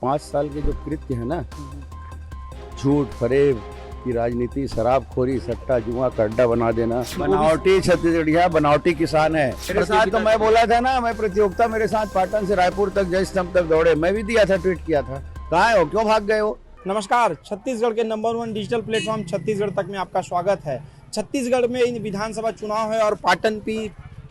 5 साल के जो कृत्य है ना, झूठ फरेब की राजनीति, शराबखोरी, सट्टा जुआ का अड्डा बना देना, बनावटी छत्तीसगढ़िया बनावटी किसान है। मेरे साथ तो मैं बोला था ना, मैं प्रतियोगिता मेरे साथ पाटन से रायपुर तक जय स्तंभ तक दौड़े, मैं भी दिया था, ट्वीट किया था। कहाँ हो, क्यों भाग गए हो? नमस्कार, छत्तीसगढ़ के नंबर 1 डिजिटल प्लेटफॉर्म छत्तीसगढ़ तक में आपका स्वागत है। छत्तीसगढ़ में विधानसभा चुनाव है और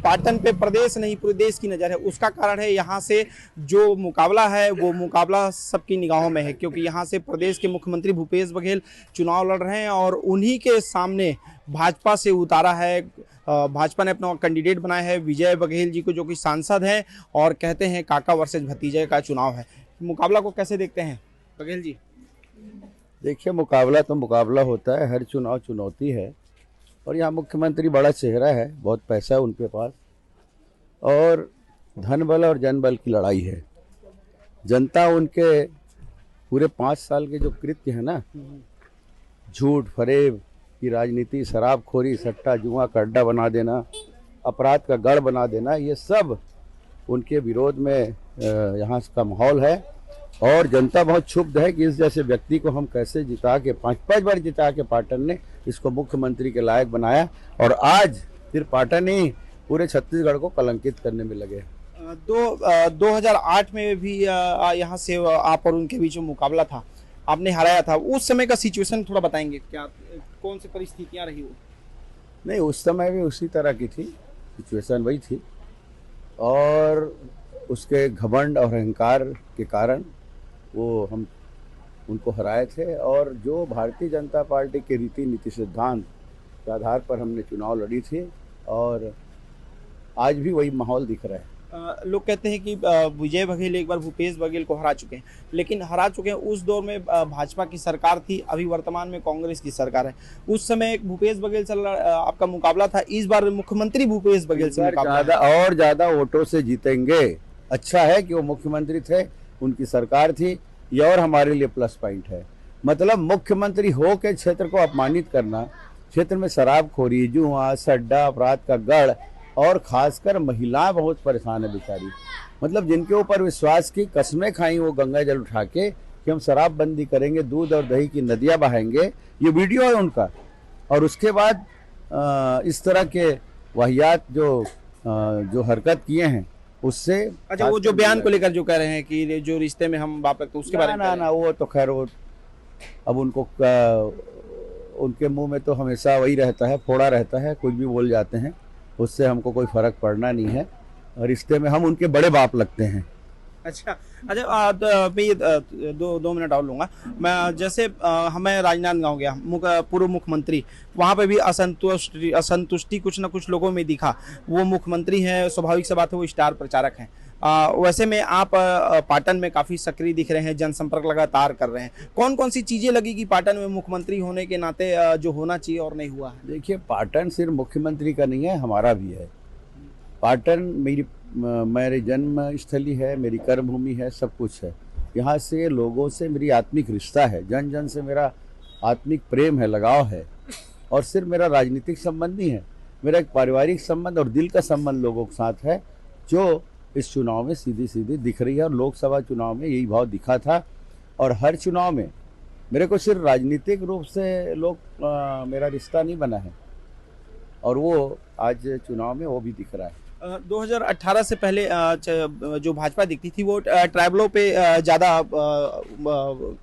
पाटन पे प्रदेश नहीं पूरे देश की नज़र है। उसका कारण है यहाँ से जो मुकाबला है वो मुकाबला सबकी निगाहों में है, क्योंकि यहाँ से प्रदेश के मुख्यमंत्री भूपेश बघेल चुनाव लड़ रहे हैं और उन्हीं के सामने भाजपा से उतारा है, भाजपा ने अपना कैंडिडेट बनाया है विजय बघेल जी को, जो कि सांसद हैं और कहते हैं काका वर्सेस भतीजे का चुनाव है। मुकाबला को कैसे देखते हैं बघेल जी? देखिए, मुकाबला तो मुकाबला होता है, हर चुनाव चुनौती है और यहाँ मुख्यमंत्री बड़ा चेहरा है, बहुत पैसा है उनके पास और धन बल और जन बल की लड़ाई है। जनता उनके पूरे 5 साल के जो कृत्य है ना, झूठ फरेब की राजनीति, शराबखोरी, सट्टा जुआ का अड्डा बना देना, अपराध का गढ़ बना देना, ये सब उनके विरोध में यहाँ का माहौल है और जनता बहुत क्षुब्ध है कि इस जैसे व्यक्ति को हम कैसे जिता के 5 बार जिता के पाटन ने इसको मुख्यमंत्री के लायक बनाया और आज फिर पाटन ही पूरे छत्तीसगढ़ को कलंकित करने में लगे। 2008 में भी यहाँ से आप और उनके बीच में मुकाबला था, आपने हराया था। उस समय का सिचुएशन थोड़ा बताएंगे, क्या कौन सी परिस्थितियाँ रही वो? नहीं, उस समय भी उसी तरह की थी, सिचुएशन वही थी और उसके घमंड और अहंकार के कारण वो हम उनको हराए थे और जो भारतीय जनता पार्टी के रीति नीति सिद्धांत के आधार पर हमने चुनाव लड़ी थी और आज भी वही माहौल दिख रहा है। लोग कहते हैं कि विजय बघेल एक बार भूपेश बघेल को हरा चुके हैं, लेकिन हरा चुके हैं उस दौर में भाजपा की सरकार थी, अभी वर्तमान में कांग्रेस की सरकार है। उस समय भूपेश बघेल से आपका मुकाबला था, इस बार मुख्यमंत्री भूपेश बघेल से मुकाबला और ज़्यादा वोटों से जीतेंगे। अच्छा है कि वो मुख्यमंत्री थे, उनकी सरकार थी, ये और हमारे लिए प्लस पॉइंट है। मतलब मुख्यमंत्री हो के क्षेत्र को अपमानित करना, क्षेत्र में शराबखोरी, जुआ, सड्डा, अपराध का गढ़ और खासकर महिलाएं बहुत परेशान है बेचारी। मतलब जिनके ऊपर विश्वास की कस्में खाई वो गंगा जल उठा के कि हम शराबबंदी करेंगे, दूध और दही की नदियां बहाएंगे, ये वीडियो है उनका। और उसके बाद इस तरह के वाहियात जो हरकत किए हैं उससे। अच्छा, वो जो बयान को लेकर जो कह रहे हैं कि जो रिश्ते में हम बाप लगते उसके बारे में ना वो तो खैर वो अब उनके मुंह में तो हमेशा वही रहता है, फोड़ा रहता है, कुछ भी बोल जाते हैं, उससे हमको कोई फर्क पड़ना नहीं है। रिश्ते में हम उनके बड़े बाप लगते हैं। अच्छा, मैं ये 2 मिनट और लूँगा। मैं जैसे हमें राजनांदगांव गया, पूर्व मुख्यमंत्री, वहाँ पे भी असंतुष्टि कुछ ना कुछ लोगों में दिखा। वो मुख्यमंत्री हैं, स्वाभाविक सी बात है, वो स्टार प्रचारक हैं। वैसे में आप पाटन में काफ़ी सक्रिय दिख रहे हैं, जनसंपर्क लगातार कर रहे हैं। कौन कौन सी चीज़ें लगी कि पाटन में मुख्यमंत्री होने के नाते जो होना चाहिए और नहीं हुआ है? देखिए, पाटन सिर्फ मुख्यमंत्री का नहीं है, हमारा भी है। पाटन मेरी जन्म स्थली है, मेरी कर्मभूमि है, सब कुछ है। यहाँ से लोगों से मेरी आत्मिक रिश्ता है, जन जन से मेरा आत्मिक प्रेम है, लगाव है और सिर्फ मेरा राजनीतिक संबंध नहीं है, मेरा एक पारिवारिक संबंध और दिल का संबंध लोगों के साथ है, जो इस चुनाव में सीधी सीधी दिख रही है। और लोकसभा चुनाव में यही भाव दिखा था और हर चुनाव में मेरे को सिर्फ राजनीतिक रूप से मेरा रिश्ता नहीं बना है और वो आज चुनाव में वो भी दिख रहा है। 2018 से पहले जो भाजपा दिखती थी वो ट्राइबलों पे ज़्यादा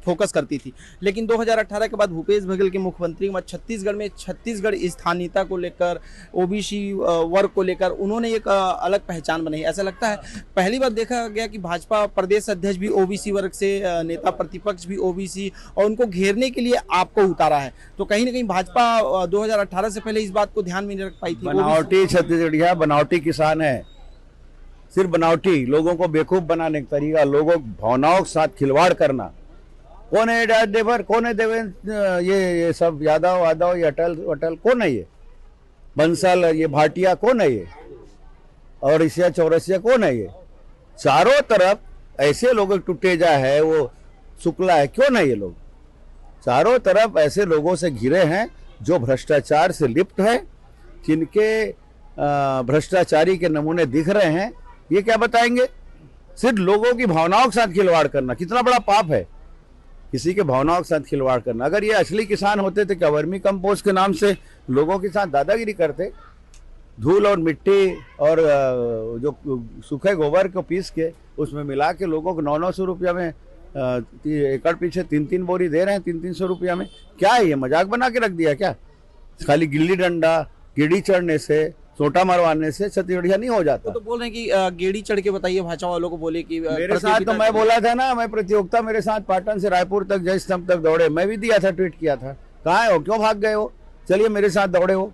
फोकस करती थी, लेकिन 2018 के बाद भूपेश बघेल के मुख्यमंत्री में छत्तीसगढ़ स्थानीयता को लेकर, ओबीसी वर्ग को लेकर उन्होंने एक अलग पहचान बनाई। ऐसा लगता है पहली बार देखा गया कि भाजपा प्रदेश अध्यक्ष भी ओबीसी वर्ग से, नेता प्रतिपक्ष भी ओबीसी, और उनको घेरने के लिए आपको उतारा है। तो कहीं ना कहीं भाजपा 2018 से पहले इस बात को ध्यान में नहीं रख पाई थी। बनावटी छत्तीसगढ़िया बनावटी किसान है, सिर्फ बनावटी, लोगों को बेवकूफ बनाने का तरीका, लोगों भावनाओं के साथ खिलवाड़ करना। कौन है देवर, कौन है देवेंद्र, ये सब यादव, ये अटल कौन है, ये बंसल, ये भाटिया कौन है, ये और इसिया चौरसिया कौन है, ये चारों तरफ ऐसे लोग, टुटेजा है, वो शुक्ला है, क्यों है ये लोग चारों तरफ ऐसे लोगों से घिरे हैं जो भ्रष्टाचार से लिप्त है, जिनके भ्रष्टाचारी के नमूने दिख रहे हैं। ये क्या बताएंगे? सिर्फ लोगों की भावनाओं के साथ खिलवाड़ करना कितना बड़ा पाप है, किसी के भावनाओं के साथ खिलवाड़ करना। अगर ये असली किसान होते तो क्या वर्मी कंपोस्ट के नाम से लोगों के साथ दादागिरी करते? धूल और मिट्टी और जो सूखे गोबर को पीस के उसमें मिला के लोगों को 900 रुपया में एकड़ पीछे 3-3 बोरी दे रहे हैं, 300 रुपया में। क्या है ये, मजाक बना के रख दिया क्या? खाली गिल्ली डंडा, कीड़ी चढ़ने से, सोटा मरवाने से छत्तीसगढ़िया नहीं हो जाता। तो बोल रहे हैं कि गेड़ी चढ़ के बताइए भाजपा वालों को, बोले कि मेरे साथ तो मैं बोला था ना, मैं प्रतियोगिता मेरे साथ पाटन से रायपुर तक जय स्तंभ तक दौड़े, मैं भी दिया था, ट्वीट किया था। कहाँ हो, क्यों भाग गए हो? चलिए मेरे साथ दौड़े हो।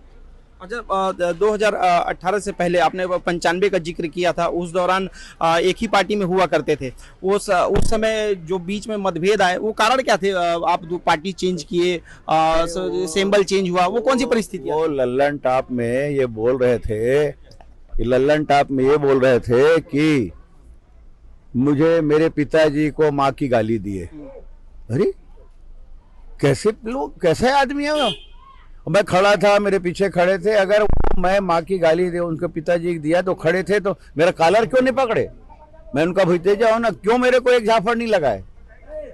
अच्छा, 2018 से पहले आपने 95 का जिक्र किया था, उस दौरान एक ही पार्टी में हुआ करते थे। उस समय जो बीच में मतभेद आए, वो कारण क्या थे? आप दो पार्टी चेंज किए, सिंबल चेंज हुआ, वो कौन सी परिस्थिति? वो लल्लन टॉप में ये बोल रहे थे, लल्लन टॉप में ये बोल रहे थे कि मुझे मेरे पिताजी को माँ की गाली दिए। अरे कैसे लोग, कैसे आदमी है वो? मैं खड़ा था, मेरे पीछे खड़े थे, अगर मैं माँ की गाली दे उनके पिताजी दिया तो खड़े थे, तो मेरा कॉलर क्यों नहीं पकड़े? मैं उनका भतीजा हूं ना, क्यों मेरे को एक झापड़ नहीं लगाए?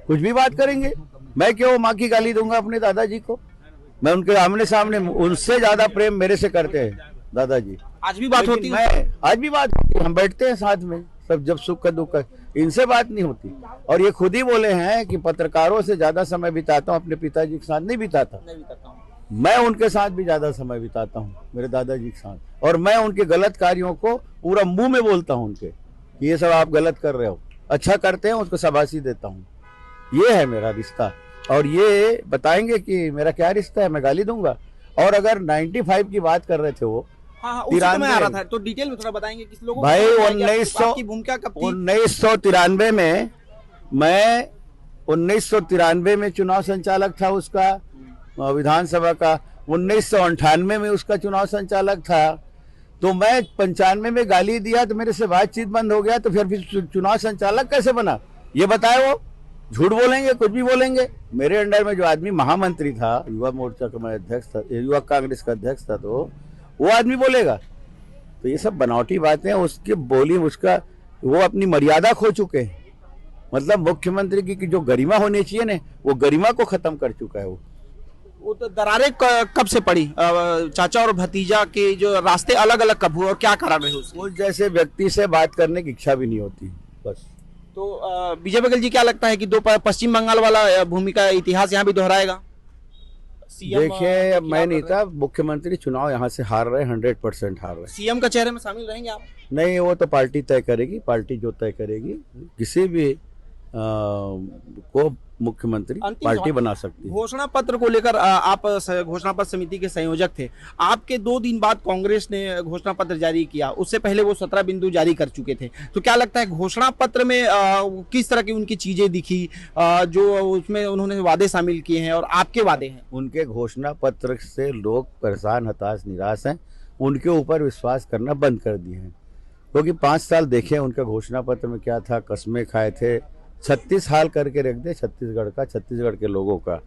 कुछ भी बात करेंगे, मैं क्यों माँ की गाली दूंगा अपने दादाजी को? मैं उनके आमने सामने, उनसे ज्यादा प्रेम मेरे से करते हैं दादाजी। आज भी बात होती है? आज भी बात होती है, हम बैठते हैं साथ में सब, जब सुख का दुख का, इनसे बात नहीं होती। और ये खुद ही बोले हैं कि पत्रकारों से ज्यादा समय बिताता हूँ, अपने पिताजी के साथ नहीं बिताता। मैं उनके साथ भी ज्यादा समय बिताता हूँ, मेरे दादाजी के साथ, और मैं उनके गलत कार्यों को पूरा मुंह में बोलता हूँ उनके, ये सब आप गलत कर रहे हो, अच्छा करते हैं उसको शाबाशी देता हूँ। ये है मेरा रिश्ता, और ये बताएंगे कि मेरा क्या रिश्ता है, मैं गाली दूंगा। और अगर 95 की बात कर रहे थे वो, हाँ, उसी तो मैं आ रहा था, तो डिटेल में थोड़ा बताएंगे किस लोगों भाई, की 1993 में, मैं 1993 में चुनाव संचालक था उसका, विधानसभा का। 1998 में उसका चुनाव संचालक था। तो मैं 95 में गाली दिया तो मेरे से बातचीत बंद हो गया, तो फिर चुनाव संचालक कैसे बना? ये बताए वो? झूठ बोलेंगे, कुछ भी बोलेंगे। मेरे अंडर में जो आदमी महामंत्री था, युवा मोर्चा का मैं अध्यक्ष था, युवा कांग्रेस का अध्यक्ष था, तो वो आदमी बोलेगा? तो ये सब बनावटी बातें, उसकी बोली, उसका, वो अपनी मर्यादा खो चुके हैं। मतलब मुख्यमंत्री की जो गरिमा होनी चाहिए ना, वो गरिमा को खत्म कर चुका है वो। तो दरारें कब से पड़ी? चाचा और भतीजा के जो रास्ते अलग अलग कब हुए और क्या कारण रहे उसके? उस जैसे व्यक्ति से बात करने की इच्छा भी नहीं होती, बस। तो विजय बघेल जी, क्या लगता है कि दो पश्चिम बंगाल वाला भूमिका इतिहास यहाँ भी दोहराएगा? देखिए, मैं नहीं था, मुख्यमंत्री चुनाव यहाँ से हार रहे, 100% हार रहे। सीएम का चेहरे में शामिल रहेंगे आप? नहीं, वो तो पार्टी तय करेगी, पार्टी जो तय करेगी, किसी भी को मुख्यमंत्री पार्टी बना सकती है। घोषणा पत्र को लेकर आप घोषणा पत्र समिति के संयोजक थे, आपके 2 दिन बाद कांग्रेस ने घोषणा पत्र जारी किया, उससे पहले वो 17 बिंदु जारी कर चुके थे। तो क्या लगता है घोषणा पत्र में किस तरह की उनकी चीजें दिखी, जो उसमें उन्होंने वादे शामिल किए हैं और आपके वादे हैं? उनके घोषणा पत्र से लोग परेशान, हताश, निराश हैं, उनके ऊपर विश्वास करना बंद कर दिए हैं। क्योंकि 5 साल देखे उनका घोषणा पत्र में क्या था, कस्में खाए थे, 36 हाल करके रख दे छत्तीसगढ़ का, छत्तीसगढ़ के लोगों का,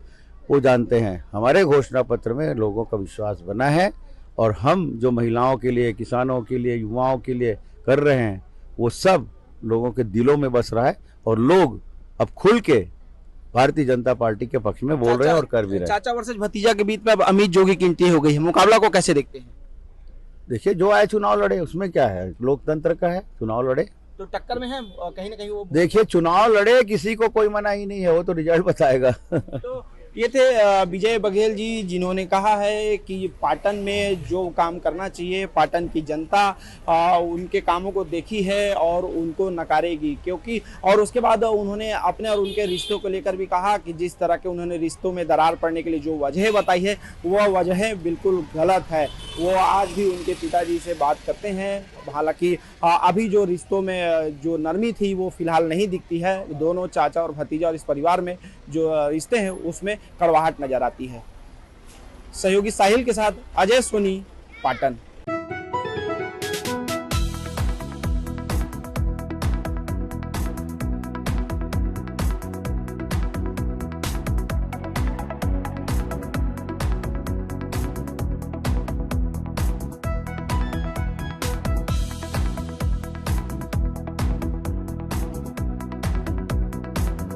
वो जानते हैं। हमारे घोषणा पत्र में लोगों का विश्वास बना है, और हम जो महिलाओं के लिए, किसानों के लिए, युवाओं के लिए कर रहे हैं, वो सब लोगों के दिलों में बस रहा है, और लोग अब खुल के भारतीय जनता पार्टी के पक्ष में बोल रहे हैं और कर भी रहे हैं। चाचा वर्सेस भतीजा के बीच में अब अमित जोगी की एंट्री हो गई है, मुकाबला को कैसे देखते हैं? देखिए, जो आए चुनाव लड़े, उसमें क्या है, लोकतंत्र का है, चुनाव लड़े। तो टक्कर में है कहीं ना कहीं वो। देखिए, चुनाव लड़े, किसी को कोई मना ही नहीं है, वो तो रिजल्ट बताएगा। तो ये थे विजय बघेल जी, जिन्होंने कहा है कि पाटन में जो काम करना चाहिए, पाटन की जनता उनके कामों को देखी है और उनको नकारेगी, क्योंकि, और उसके बाद उन्होंने अपने और उनके रिश्तों को लेकर भी कहा कि जिस तरह के उन्होंने रिश्तों में दरार पड़ने के लिए जो वजह बताई है, वह वजह बिल्कुल गलत है। वो आज भी उनके पिताजी से बात करते हैं, हालांकि अभी जो रिश्तों में जो नरमी थी वो फिलहाल नहीं दिखती है। दोनों चाचा और भतीजा और इस परिवार में जो रिश्ते हैं उसमें कड़वाहट नजर आती है। सहयोगी साहिल के साथ अजय सोनी, पाटन।